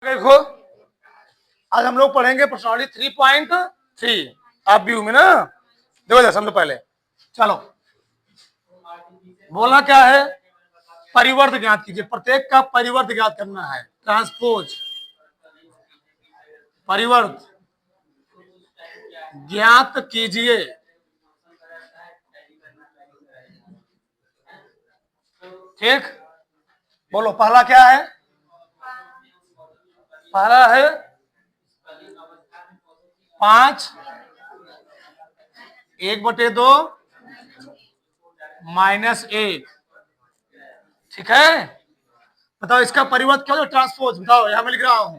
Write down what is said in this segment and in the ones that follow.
देखो आज हम लोग पढ़ेंगे प्रश्नावली 3.3। आप भी में ना, देखो जरा समझो पहले। चलो बोला क्या है, परिवर्त ज्ञात कीजिए। प्रत्येक का परिवर्त ज्ञात करना है। ट्रांसपोज परिवर्त ज्ञात कीजिए। ठीक, बोलो पहला क्या है? पहला है 5 1/2 -1। ठीक है, बताओ इसका परिवर्त क्या हो? ट्रांसपोज बताओ, यहां मैं लिख रहा हूं।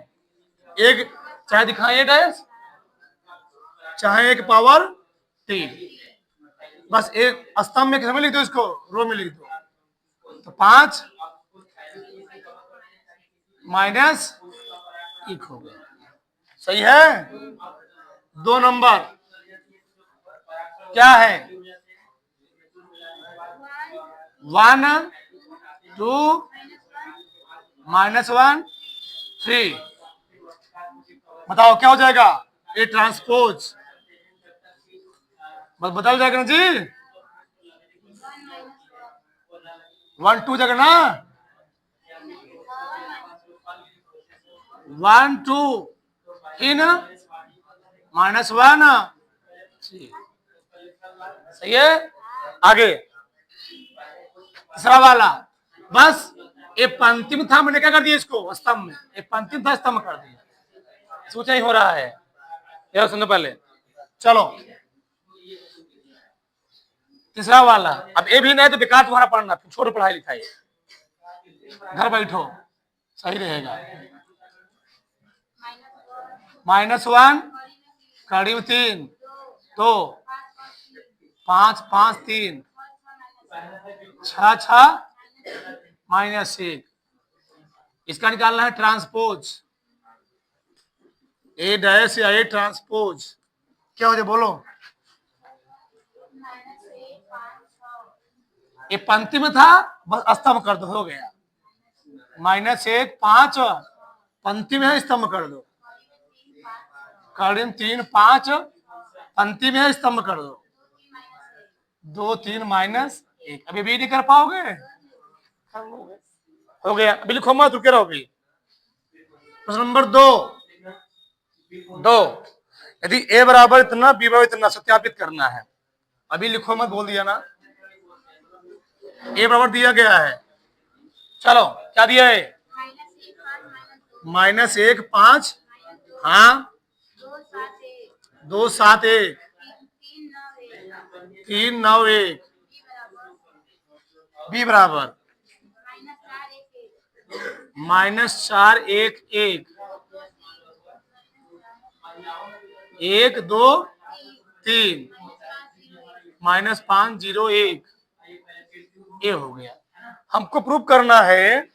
एक चाहे दिखाइए डैश, चाहे एक पावर 3, बस एक स्तंभ में किसमें लिख दो, इसको रो में लिख दो। तो 5 -1 हो गया। सही है। 2 नंबर क्या है? 1 2 -1 3। बताओ क्या हो जाएगा? ये ट्रांसपोज बस बदल जाएगा ना जी। 1 2 जगह ना, 1 2 3 -1। सही है। आगे तीसरा वाला, बस ये पंक्तिम था, मैंने क्या कर दिया इसको स्तंभ में, ये पंक्तिम था स्तंभ कर दिया। सोचा ही हो रहा है यार, सुनो पहले। चलो तीसरा वाला, अब ये भी नहीं तो बेकार तुम्हारा पढ़ना, छोड़ो पढ़ाई लिखाई, घर बैठो सही रहेगा। -1 कड़ी में 3 तो 5 5 3 6 6 -1। इसका निकालना है ट्रांसपोज। ए डैश या ए ट्रांसपोज क्या हो जाए बोलो? ये पंक्ति में था, बस स्तंभ कर दो, हो गया। -1 5 पंक्ति में है, स्तंभ कर दो। कड़ी में 3 5 पंक्ति में है, स्तंभ कर दो। 2 3 -1। अभी भी नहीं कर पाओगे? हो गया। अभी लिखो मत, रुके रहो। अभी प्रश्न नंबर 2 यदि ए बराबर इतना बी बराबर इतना सत्यापित करना है। अभी लिखो मत, बोल दिया ना। ए बराबर दिया गया है, चलो क्या दिया है? -1 5 हाँ 2 7 1 3 9 1। बी बराबर -4 1 1 1 2 3 -5 0 1। ये हो गया। हमको प्रूव करना है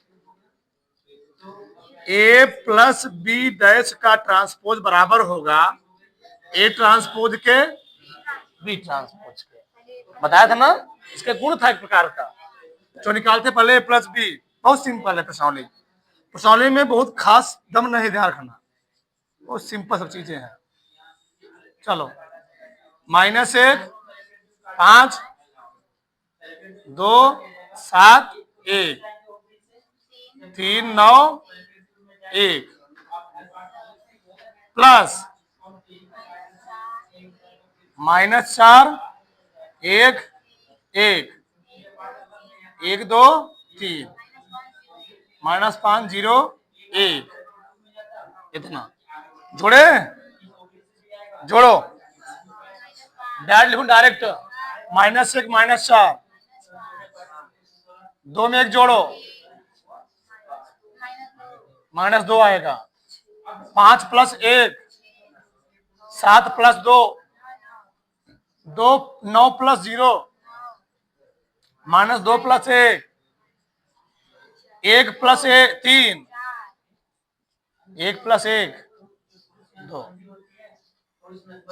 ए प्लस बी डैश का ट्रांसपोज बराबर होगा ए ट्रांसपोज के बी ट्रांसपोज के। बताया था ना, इसके गुण था एक प्रकार का जो निकालते पहले ए प्लस बी। बहुत सिंपल है प्रश्नावली। प्रश्नावली में बहुत खास दम नहीं, ध्यान रखना, बहुत सिंपल सब चीजें हैं। चलो -1 5 2 7 1 3 9 1 प्लस -4 1 1 1 2 3 -5 0 1। इतना जोड़े, जोड़ो डायरेक्ट लिखूं, डायरेक्ट -1 -4 2 में 1 जोड़ो -2 आएगा। 5 + 1 7 + 2 2 9 + 0 -2 + 1 1 + 1 3 1 + 1 2।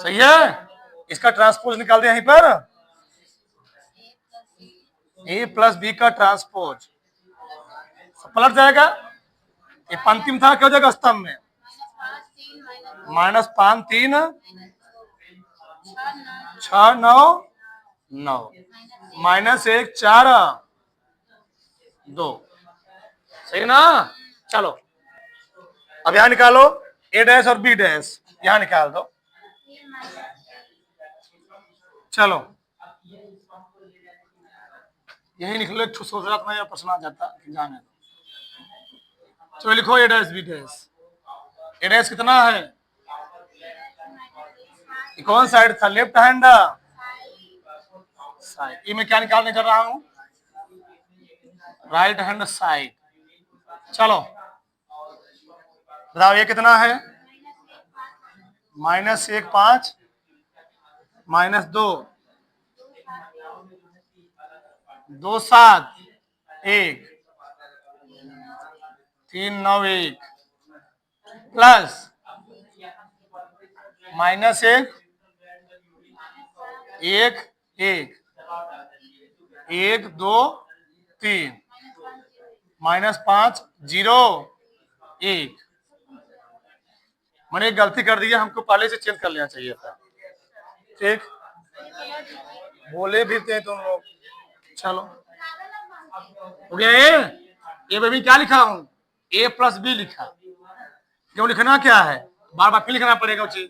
सही है। इसका ट्रांसपोज निकाल दे यहीं पर, ए प्लस बी का ट्रांसपोज पलट जाएगा। ये पंक्तिम था, क्या हो जाएगा स्तंभ में? -5 3 6 9 9 -1 4 2। सही ना? चलो अब यहां निकालो ए डैश और बी डैश, यहां निकाल दो। चलो यही निकलो, सोच रहा था मैं प्रश्न आ जाता, जाने दो। चलो लिखो ए डैश बी डैश। ए डैश कितना है? ये कौन साइड था? Left hand side. ये मैं क्या निकालने जा रहा हूं? Right hand side. चलो बताओ ये कितना है? -1 5 -2 2 7 1 3 9 1 प्लस -1 1 1 1 2 3 -5 0 1। मैंने एक गलती कर दी है, हमको पहले से चेंज कर लेना चाहिए था। ठीक, बोले भी थे तुम लोग। चलो हो गया। ए में भी क्या लिखा हूं? a + b लिखा। क्यों लिखना क्या है? बार बार फिर लिखना पड़ेगा वो चीज।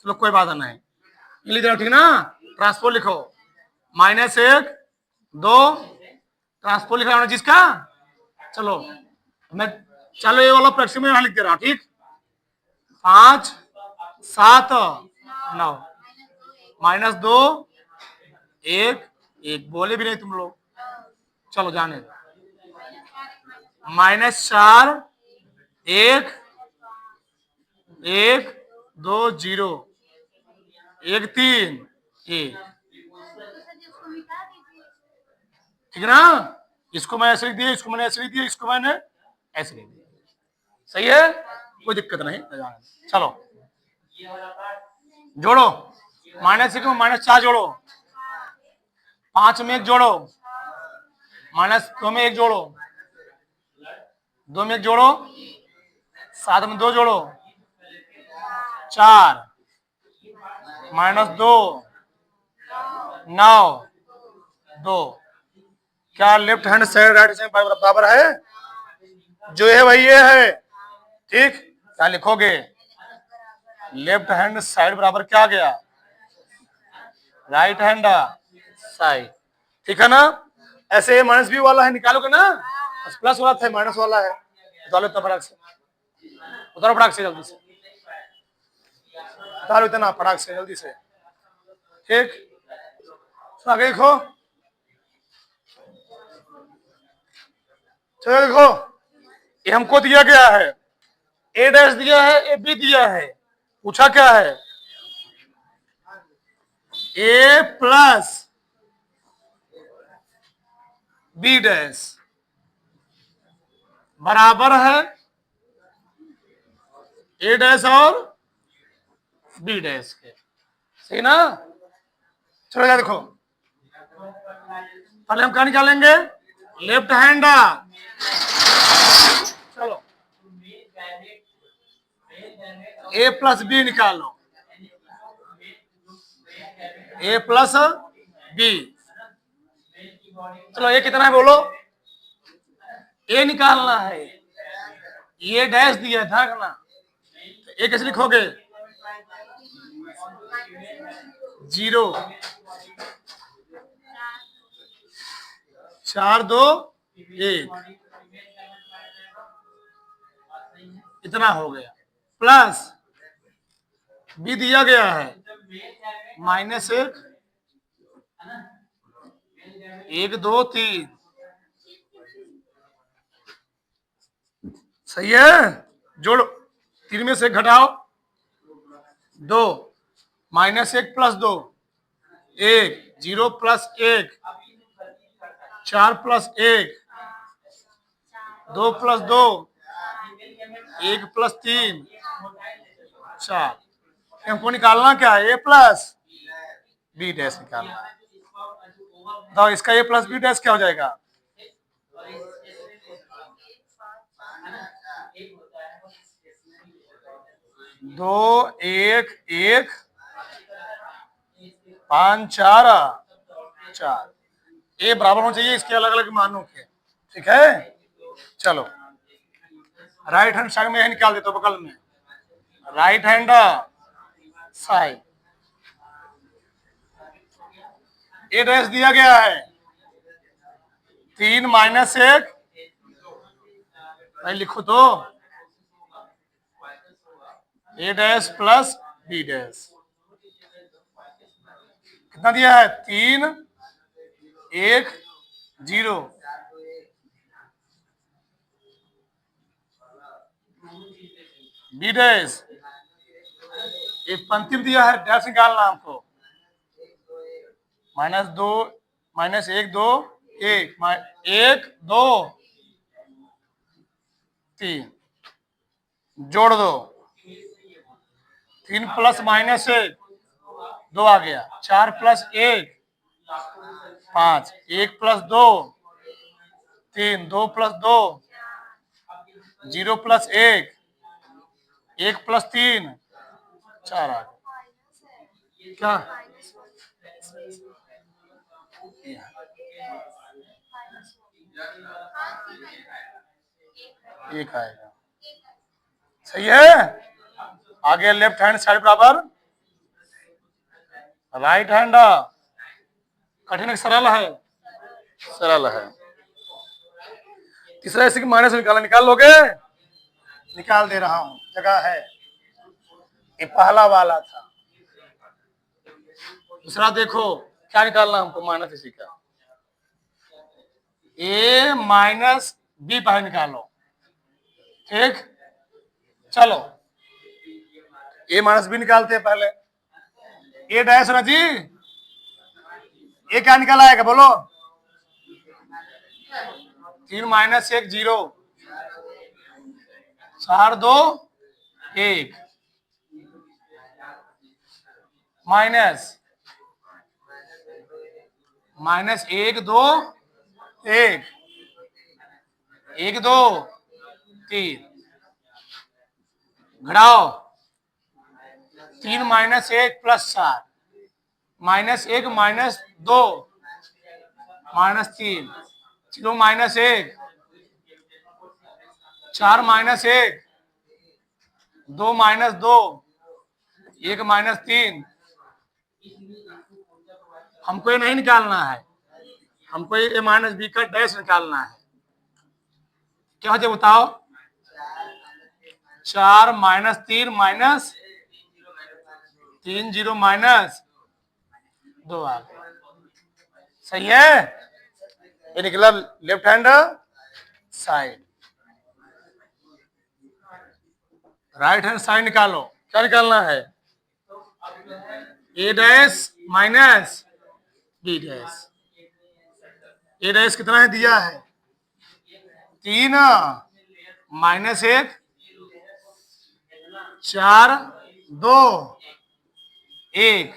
चलो कोई बात नहीं, लिख दो, ठीक ना? ट्रांसपोज लिखो, -1 2 ट्रांसपोज लिख रहा हूं जिसका। चलो मैं, चलो ये वाला प्रश्न में यहां लिख दे रहा हूं, ठीक? 5 7 9 -2 1 1। बोले भी नहीं तुम लोग। चलो जाने दो। -4 1 1 2 0 1 3 1। ठीक है ना? इसको मैं ऐसे लिख दिया, इसको मैंने ऐसे लिख दिया, इसको मैंने ऐसे लिख दिया। सही है, कोई दिक्कत नहीं। चलो जोड़ो, -1 में -4 जोड़ो, 5 में 1 जोड़ो, -2 में 1 जोड़ो, 2 में 1 जोड़ो, 7 में 2 जोड़ो, 4 -2 9 2। क्या left hand side right side बराबर है? जो है वही ये है। ठीक, क्या लिखोगे? लेफ्ट हैंड साइड बराबर क्या आ गया? Right hand side. ठीक है ना? ऐसे -b वाला है, निकालोगे ना? प्लस वाला था, माइनस वाला है, उतारो फटाक से, उतारो फटाक से, जल्दी से उतारो, इतना फटाक से जल्दी से। ठीक, आगे देखो। चलो देखो, ये हमको दिया गया है, ए डैश दिया है, ए बी दिया है। पूछा क्या है? ए प्लस बी डैश बराबर है ए डैश और बी डैश के। सही ना? चलो क्या देखो, पहले हम क्या निकालेंगे? Left hand. चलो ए प्लस बी निकालो, ए प्लस बी। चलो ये कितना है बोलो? ए निकालना है, ये डैश दिया है, ध्यान रखना। ए कैसे लिखोगे? 0 4 2 1, इतना हो गया। प्लस बी दिया गया है -1 1 2 3। सही है, जोड़ो, 3 में से घटाओ 2, -1 + 2 1 0 + 1 4 + 1 2 + 2 1 + 3 4। हमको निकालना क्या है? ए प्लस बी डैश निकालना है। तो इसका ए प्लस बी डैश क्या हो जाएगा? 2 1 1 5 4 4 ए बराबर होना चाहिए इसके अलग अलग मानों के। ठीक है, चलो राइट हैंड साइड में यह निकाल देता हूं बगल में। राइट हैंड साइड ए डैश दिया गया है 3 माइनस 1 भाई लिखो तो ए डैश प्लस बी डैश कितना दिया है 3 1 0 बी डैश एक पंक्ति में दिया है डैश निकालना हमको -2 -1 2 1 1 2 3 जोड़ दो 3 प्लस माइनस 1 2 आ गया 4 plus 1 5 1 plus 2 3 2 plus 2 0 plus 1 1 plus 3 4 आ गया क्या एक आएगा सही है। आगे लेफ्ट हैंड साइड बराबर राइट हैंड कठिन है सरल है सरल है। तीसरा ऐसे माइनस निकाला निकाल लोगे निकाल दे रहा हूं जगह है ये पहला वाला था। दूसरा देखो क्या निकालना हमको माइनस इसी का ए माइनस बी पहले निकालो ठीक चलो ए माइनस बी निकालते हैं पहले ए डैश ना जी ए क्या निकाला आएगा बोलो 3 माइनस 1 0 4 2 1 माइनस 1 2 1 1 2 3 घटाओ 3 माइनस 1 प्लस 4 -1 -2 -3 0 -1 4 -1 2 -2 1 -3 हमको ये नहीं निकालना है हमको ये माइनस बी का डैश निकालना है क्या हो जाए बताओ 4 -3 -3 0 -2 आ गया सही है। ये निकला left hand side right hand side निकालो क्या निकालना है ए डैश माइनस बी डैश ए डैश कितना है दिया है 3 -1 4 2 1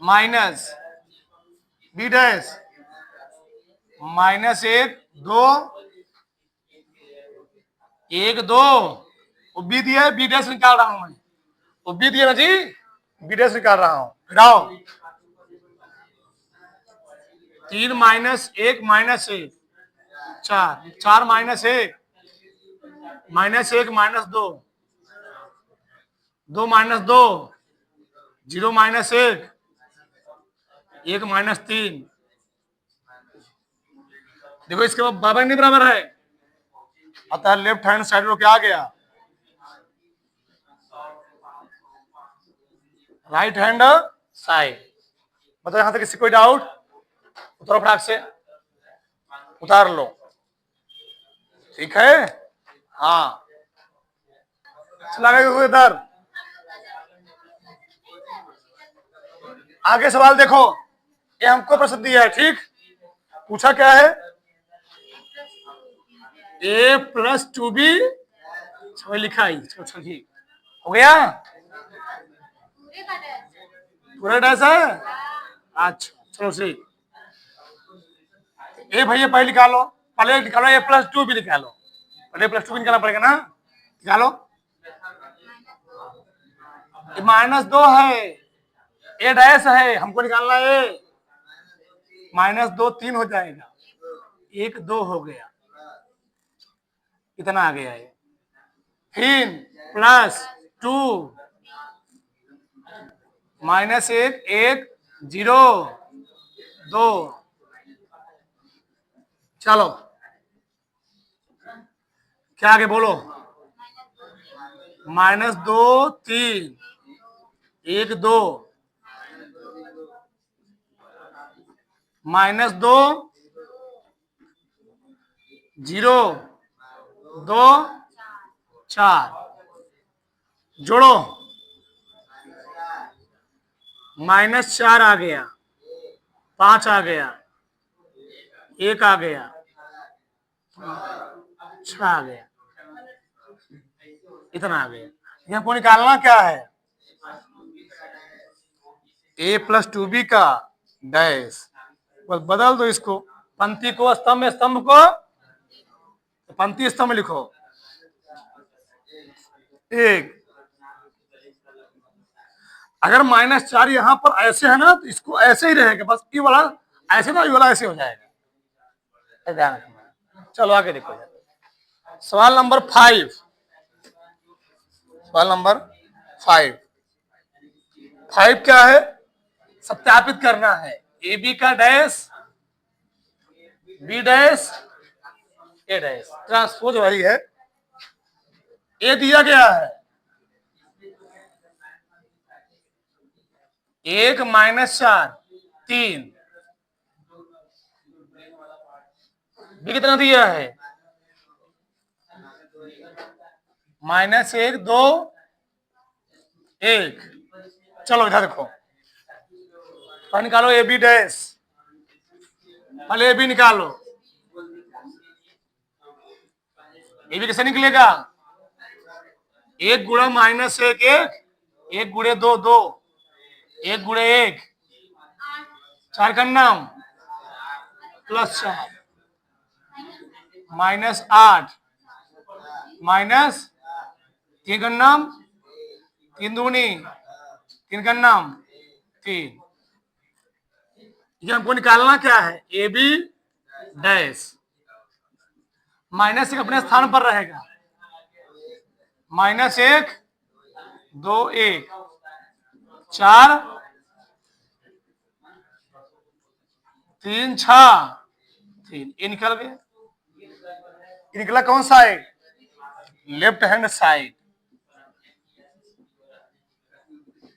माइनस बी डैश -1 2 1 2 वो बी दिया है बी डैश निकाल रहा हूं मैं वो बी दिया ना जी बी डैश निकाल रहा हूं घटाओ 3 -1 -1 4 4 -1 -1 -2 2 -2 0 -1 1 -3 देखो इसके बाद बराबर नहीं बराबर है अतः लेफ्ट हैंड साइड में क्या आ गया राइट हैंड साइड मतलब यहां तक किसी कोई डाउट उतारो फटाक से उतार लो ठीक है हाँ चला गया इधर आगे सवाल देखो ये हमको प्रश्न दिया है ठीक पूछा क्या है ए प्लस 2b लिखा ही ठीक हो गया पूरा डैश है अच्छा चलो ठीक ए भैया पहले निकालो ए प्लस 2b निकालो पहले प्लस 2b निकालना पड़ेगा ना निकालो -2 है, ए डैश है, हमको निकालना है ए। -2 3 हो जाएगा, 1 2 हो गया, इतना आ गया है। फिर +2 -1 1 0 2। चलो क्या आगे बोलो। -2 3 1 2 -2 0 2 4 जोड़ो, -4 आ गया, 5 आ गया, 1 आ गया, 6 आ गया, इतना आ गया। यहाँ को निकालना क्या है, a+2b का डैश, बस बदल दो इसको, पंक्ति को स्तंभ में, स्तंभ को पंक्ति, स्तंभ लिखो। 1 अगर -4 यहाँ पर ऐसे है ना, तो इसको ऐसे ही रहेगा, बस ये वाला ऐसे ना, ये वाला ऐसे हो जाएगा, ध्यान रखना। चलो आगे देखो, सवाल नंबर 5, सवाल नंबर 5 क्या है, सत्यापित करना है। ए बी का डैश, बी डैश, ए डैश, ट्रांसपोज वाली है। ए दिया गया है 1 -4 3, बी कितना दिया है, -1 2 1। चलो इधर देखो, तो निकालो ए बी डैश, पहले ए बी निकालो। ए बी कैसे निकलेगा, 1 गुणा -1 1, 1 गुणे 2 2, 1 गुणे 1 4 का नाम +4, -8 -3 का नाम 3 दूनी 3 का नाम 3। ये हमको निकालना क्या है, ए बी डैश, -1 अपने स्थान पर रहेगा, -1 2 1 4 3 6 3, ये निकल गया। ये निकला कौन side, left hand side,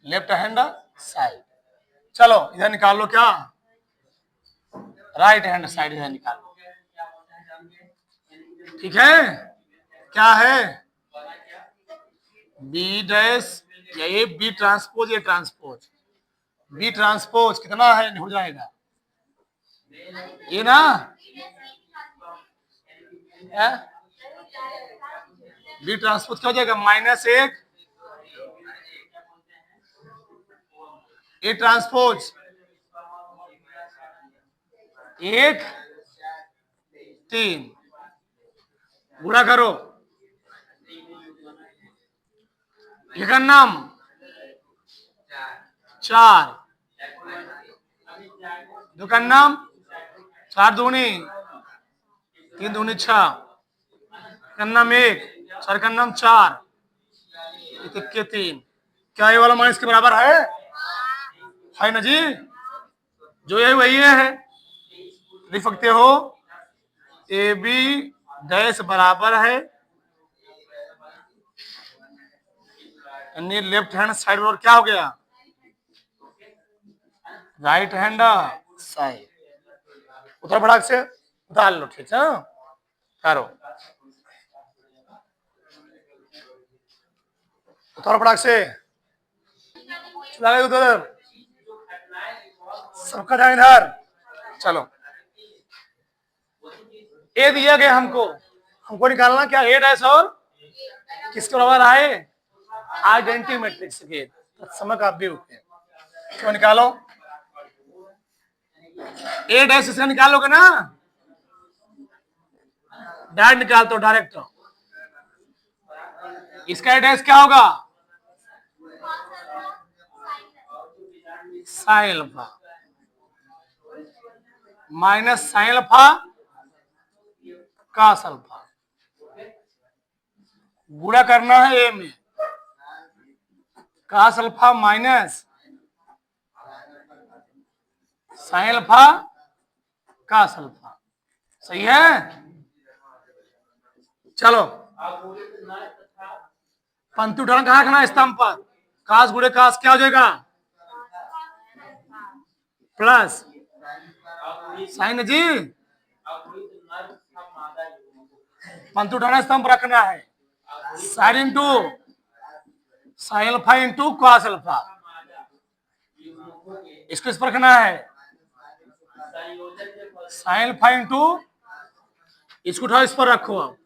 left hand side. चलो इधर निकाल लो, क्या राइट हैंड साइड इधर निकाल लो, ठीक है। क्या है, बी डैश, ये बी ट्रांसपोज, ये ट्रांसपोज, बी ट्रांसपोज कितना है, हो जाएगा ये ना, बी ट्रांसपोज क्या हो जाएगा, -1 ए ट्रांसपोज 1 3, गुणा करो, ये का नाम 4, दो का नाम 4 दूनी 3 दूनी 6, का नाम 1, 4 का नाम 4, 3। क्या ये वाला मान इसके बराबर है ना जी, जो यही वही है, लिख सकते हो ए बी डैश बराबर है, यानी लेफ्ट हैंड साइड और क्या हो गया, राइट हैंड साइड। उधर फटाक से उतार लो, ठीक है, करो उतारो फटाक से, चला गए उधर, सबका ध्यान इधर। चलो ए दिया गया हमको निकालना क्या, ए डैश और किसके बराबर आए, आइडेंटिटी मैट्रिक्स के समय का उपयोग, तो निकालो ए डैश, इसका निकालोगे ना, डायरेक्ट निकालते हो, डायरेक्ट। इसका डैश क्या होगा, sine alpha minus sine alpha cos alpha. गुणा करना है ए में, cos alpha minus sine alpha cos alpha. सही है। चलो पंक्ति उठाना कहां रखना है? स्तंभ पर। कास गुणे कास क्या हो जाएगा? प्लस साइन जी, पंक्ति उठाना स्तंभ पर रखना है। Sine into sine alpha into cos alpha, इसको इस पर रखना है। साइन अल्फा इंटू, इसको उठाओ इस पर रखो।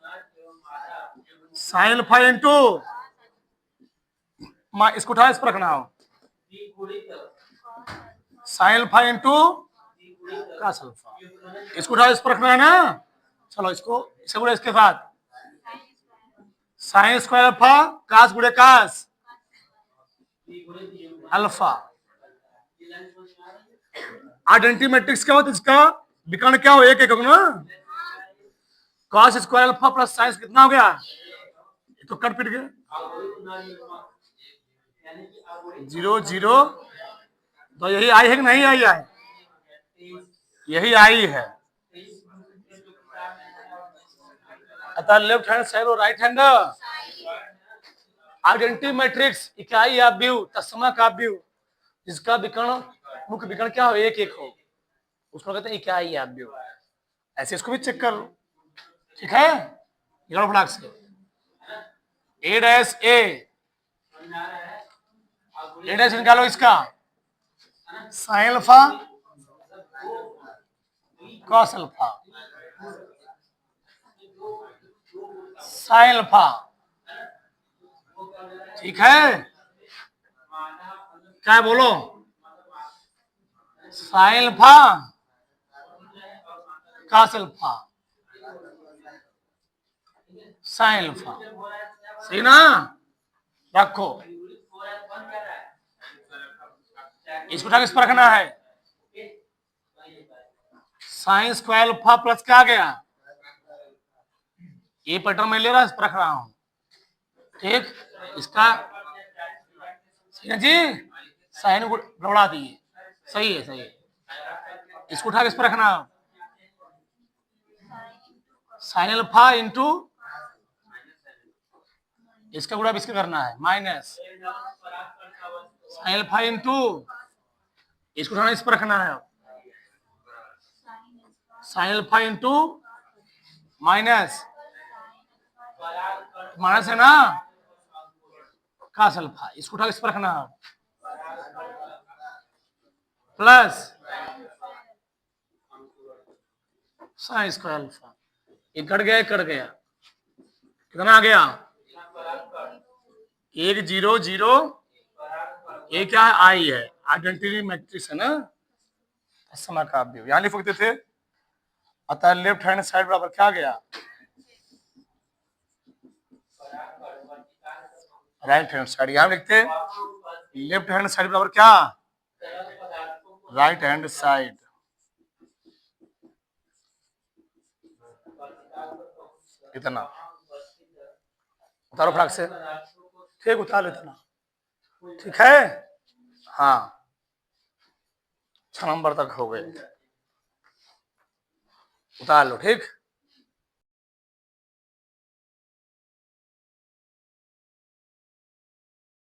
साइन अल्फा इंटू, इसको उठाओ इस पर रखना हो। Sine alpha into cos alpha, इसको उठाओ इस पर रखना है ना। चलो इसको इसे गुणे इसके साथ, साइन स्क्वायर अल्फा कास गुणे कास अल्फा। आइडेंटिटी मैट्रिक्स क्या होता है? इसका विकर्ण क्या हो? एक एक ना। Cos square alpha plus sign कितना हो गया? तो कट पिट गया। 0 0, तो यही आई है कि नहीं आई है? यही आई है। अतः लेफ्ट हैंड साइड और राइट हैंड आइडेंटिटी मैट्रिक्स इकाई आव्यूह तत्समक आव्यूह, जिसका विकर्ण मुख्य विकर्ण क्या हो? एक एक हो, उसको कहते हैं इकाई आव्यूह। ऐसे इसको भी चेक कर लो, ठीक है। फटाक से ए डैश ए डैश निकालो इसका, sine alpha cos alpha sine alpha, ठीक है। क्या बोलो? Sine alpha cos alpha sine alpha, सही ना? रखो, इसको उठा के इस पर रखना है। साइन स्क्वायर अल्फा प्लस क्या आ गया? ये पैटर्न मैं ले रहा, इस पर रख रहा हूं, ठीक। इसका सही है जी, साइन गड़बड़ा दिए, सही है सही है। इसको उठा के इस पर रखना, साइन अल्फा इंटू, इसका गुणा इसका करना है माइनस साइन अल्फा इंटू, इसको उठाना इस पर रखना है, sine alpha into minus minus है ना कास अल्फा, इसको उठा इस पर रखना प्लस साइन स्क्वायर अल्फा। ये कट गया, कट गया, कितना आ गया? 1 0 0, ये क्या है? आई है, आइडेंटिटी मैट्रिक्स है ना, समय का अवयव यहां लिख सकते थे। अतः लेफ्ट हैंड साइड बराबर क्या गया? Right hand side. यहां लिखते लेफ्ट हैंड साइड बराबर क्या? Right hand side. इतना उतारो फटाक से, ठीक, उतार लो इतना, ठीक है। हाँ 6 नंबर तक हो गए, उतार लो, ठीक।